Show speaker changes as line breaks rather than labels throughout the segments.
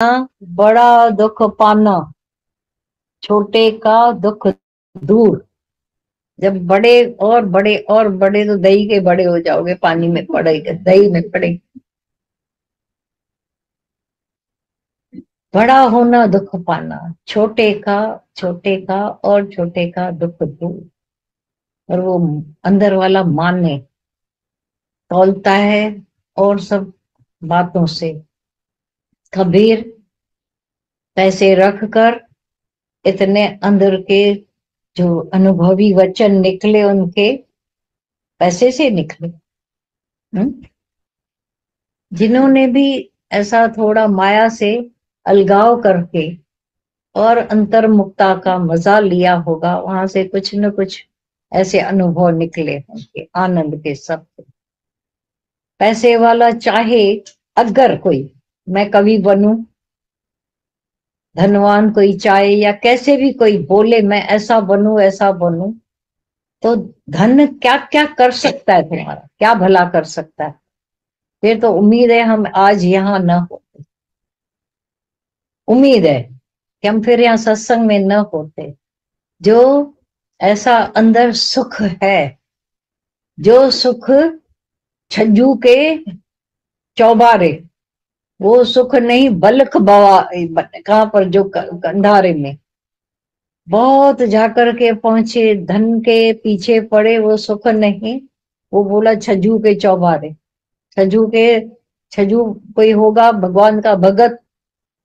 बड़ा दुख पाना, छोटे का दुख दूर। जब बड़े और बड़े और बड़े तो दही के बड़े हो जाओगे, पानी में पड़ेगा, दही में पड़े। बड़ा होना दुख पाना, छोटे का और छोटे का दुख दूर। और वो अंदर वाला माने, तौलता है और सब बातों से। कबीर पैसे रख कर इतने अंदर के जो अनुभवी वचन निकले, उनके पैसे से निकले। जिन्होंने भी ऐसा थोड़ा माया से अलगाव करके और अंतर्मुक्ता का मजा लिया होगा, वहां से कुछ न कुछ ऐसे अनुभव निकले होंगे आनंद के शब्द। पैसे वाला चाहे अगर कोई, मैं कवि बनूं, धनवान कोई चाहे या कैसे भी कोई बोले मैं ऐसा बनूं, तो धन क्या क्या कर सकता है, तुम्हारा क्या भला कर सकता है। फिर तो उम्मीद है हम आज यहाँ न होते, उम्मीद है कि हम फिर यहाँ सत्संग में न होते। जो ऐसा अंदर सुख है, जो सुख छज्जू के चौबारे, वो सुख नहीं बल्क बवा, कहाँ पर, जो कंधारे में बहुत जाकर के पहुंचे, धन के पीछे पड़े, वो सुख नहीं। वो बोला छज्जू के चौबारे, छज्जू के, छज्जू कोई होगा भगवान का भगत,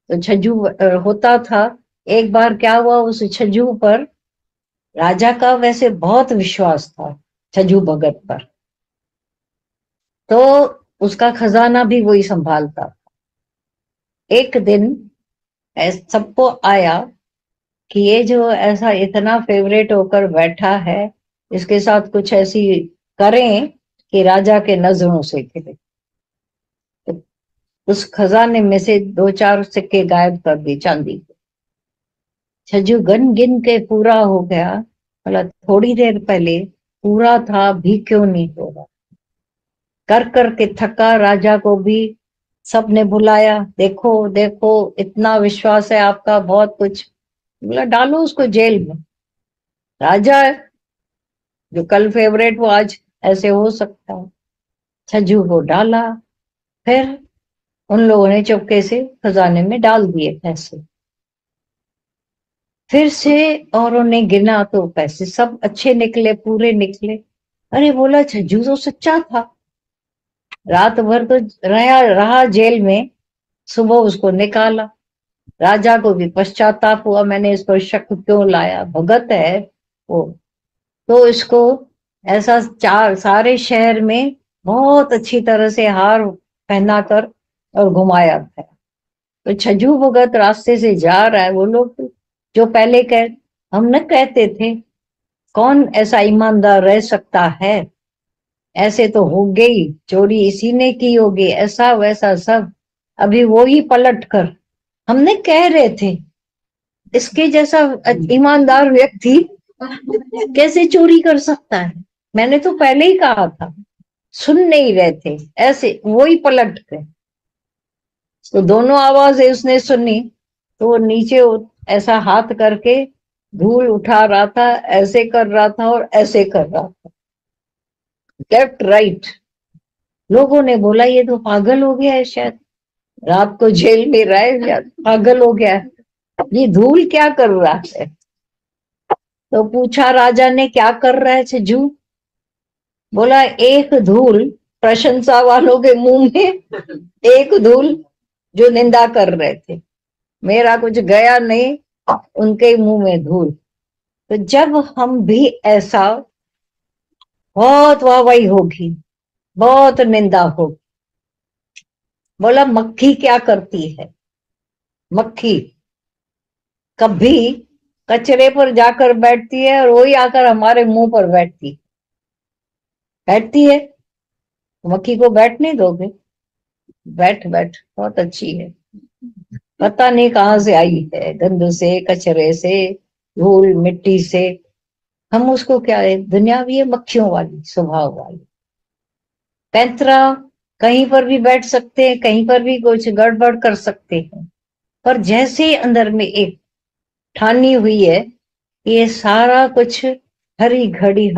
तो छज्जू होता था। एक बार क्या हुआ, उस छज्जू पर राजा का वैसे बहुत विश्वास था, छज्जू भगत पर, तो उसका खजाना भी वही संभालता। एक दिन सबको आया कि ये जो ऐसा इतना फेवरेट होकर बैठा है, इसके साथ कुछ ऐसी करें कि राजा के नजरों से खिले। तो उस खजाने में से दो चार सिक्के गायब कर दिए, चांदी के। छज्जू गन गिन के पूरा हो गया, बोला थोड़ी देर पहले पूरा था, भी क्यों नहीं हो रहा। कर करके थका, राजा को भी सबने बुलाया, देखो देखो इतना विश्वास है आपका, बहुत कुछ। बोला डालो उसको जेल में, राजा है, जो कल फेवरेट वो आज ऐसे हो सकता है। छज्जू को डाला, फिर उन लोगों ने चुपके से खजाने में डाल दिए पैसे। फिर से और उन्हें गिना तो पैसे सब अच्छे निकले, पूरे निकले। अरे बोला छज्जू तो सच्चा था, रात भर तो रहा जेल में, सुबह उसको निकाला। राजा को भी पश्चाताप हुआ, मैंने इस पर शक क्यों लाया, भगत है वो। तो इसको ऐसा चार सारे शहर में बहुत अच्छी तरह से हार पहना कर और घुमाया था। तो छज्जू भगत रास्ते से जा रहा है, वो लोग जो पहले हम न कहते थे कौन ऐसा ईमानदार रह सकता है, ऐसे तो हो गई चोरी इसी ने की होगी, ऐसा वैसा सब। अभी वो ही पलट कर हमने कह रहे थे इसके जैसा ईमानदार व्यक्ति कैसे चोरी कर सकता है, मैंने तो पहले ही कहा था। सुन नहीं रहे थे, ऐसे वो ही पलट गए। तो दोनों आवाजें उसने सुनी, तो वो नीचे ऐसा हाथ करके धूल उठा रहा था, ऐसे कर रहा था और ऐसे कर रहा था, लेफ्ट राइट। लोगों ने बोला ये तो पागल हो गया है, शायद रात को जेल में रहे, पागल हो गया है, ये धूल क्या कर रहा है। तो पूछा राजा ने क्या कर रहा है छज्जू। बोला एक धूल प्रशंसा वालों के मुंह में, एक धूल जो निंदा कर रहे थे, मेरा कुछ गया नहीं, उनके मुंह में धूल। तो जब हम भी ऐसा, बहुत वाहवाही होगी, बहुत निंदा होगी। बोला मक्खी क्या करती है, मक्खी कभी कचरे पर जाकर बैठती है और वही आकर हमारे मुंह पर बैठती है। मक्खी को बैठने दोगे, बैठ बैठ बहुत अच्छी है, पता नहीं कहाँ से आई है, गंद से, कचरे से, धूल मिट्टी से। हम उसको क्या है, दुनियावी है, मक्खियों वाली स्वभाव वाली। पैंतरा कहीं पर भी बैठ सकते हैं, कहीं पर भी कुछ गड़बड़ कर सकते हैं। पर जैसे ही अंदर में एक ठानी हुई है, ये सारा कुछ हर घड़ी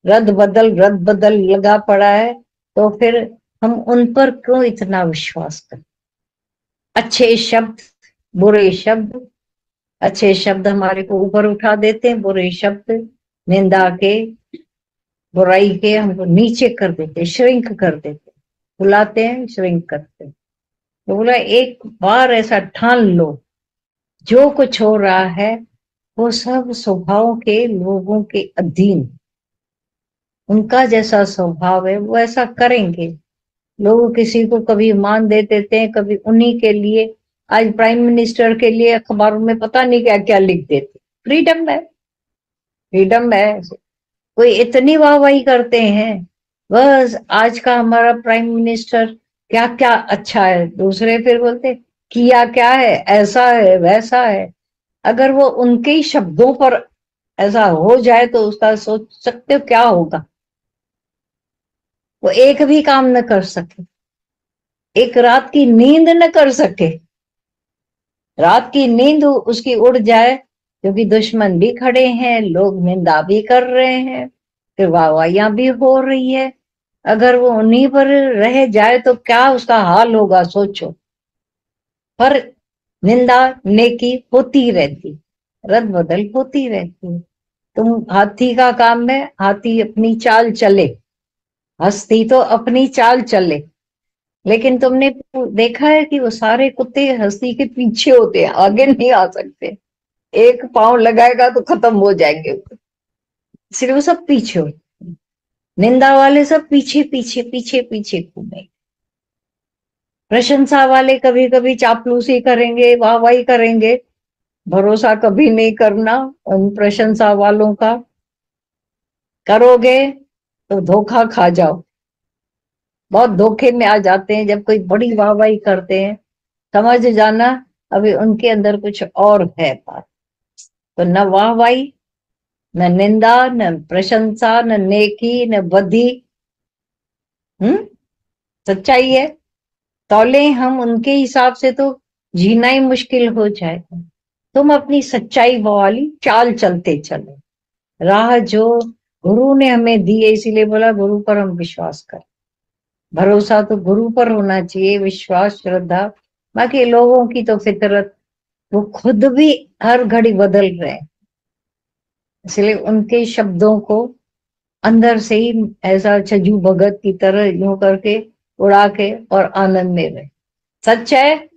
रद बदल लगा पड़ा है, तो फिर हम उन पर क्यों इतना विश्वास करें? अच्छे शब्द, बुरे शब्द, अच्छे शब्द हमारे को ऊपर उठा देते हैं, बुरे शब्द निंदा के, बुराई के हमको नीचे कर देते, श्रिंक कर देते, बुलाते हैं, श्रिंक करते हैं। तो बोला एक बार ऐसा ठान लो, जो कुछ हो रहा है वो सब स्वभाव के लोगों के अधीन, उनका जैसा स्वभाव है वो ऐसा करेंगे। लोग किसी को कभी मान दे देते हैं, कभी उन्हीं के लिए, आज प्राइम मिनिस्टर के लिए अखबारों में पता नहीं क्या क्या लिख देते। फ्रीडम है, फ्रीडम है। कोई इतनी वाहवाही करते हैं, बस आज का हमारा प्राइम मिनिस्टर क्या क्या अच्छा है, दूसरे फिर बोलते किया क्या है, ऐसा है वैसा है। अगर वो उनके ही शब्दों पर ऐसा हो जाए तो उसका सोच सकते हो क्या होगा? वो एक भी काम न कर सके, एक रात की नींद न कर सके, रात की नींद उसकी उड़ जाए, क्योंकि दुश्मन भी खड़े हैं, लोग निंदा भी कर रहे हैं, फिर वाहवाहियां भी हो रही है। अगर वो उन्हीं पर रह जाए तो क्या उसका हाल होगा, सोचो। पर निंदा नेकी होती रहती, रद बदल होती रहती। तुम, हाथी का काम है, हाथी अपनी चाल चले, हस्ती तो अपनी चाल चले, लेकिन तुमने देखा है कि वो सारे कुत्ते हस्ती के पीछे होते हैं, आगे नहीं आ सकते। एक पांव लगाएगा तो खत्म हो जाएंगे, इसलिए वो सब पीछे हो। निंदा वाले सब पीछे पीछे पीछे पीछे घूमे। प्रशंसा वाले कभी कभी चापलूसी करेंगे, वाहवाही करेंगे, भरोसा कभी नहीं करना उन प्रशंसा वालों का। करोगे तो धोखा खा जाओ, बहुत धोखे में आ जाते हैं। जब कोई बड़ी वाहवाही करते हैं, समझ जाना अभी उनके अंदर कुछ और है बात। तो न वाहवाही, न निंदा, न प्रशंसा, न नेकी, न बदी, सच्चाई है। तौले हम उनके हिसाब से तो जीना ही मुश्किल हो जाएगा। तुम अपनी सच्चाई वाली चाल चलते चलो, राह जो गुरु ने हमें दी है, इसीलिए बोला गुरु पर हम विश्वास करें। भरोसा तो गुरु पर होना चाहिए, विश्वास श्रद्धा। बाकी लोगों की तो फितरत, वो खुद भी हर घड़ी बदल रहे हैं, इसलिए उनके शब्दों को अंदर से ही ऐसा छजू भगत की तरह यूं करके उड़ा के और आनंद में रहे। सच है।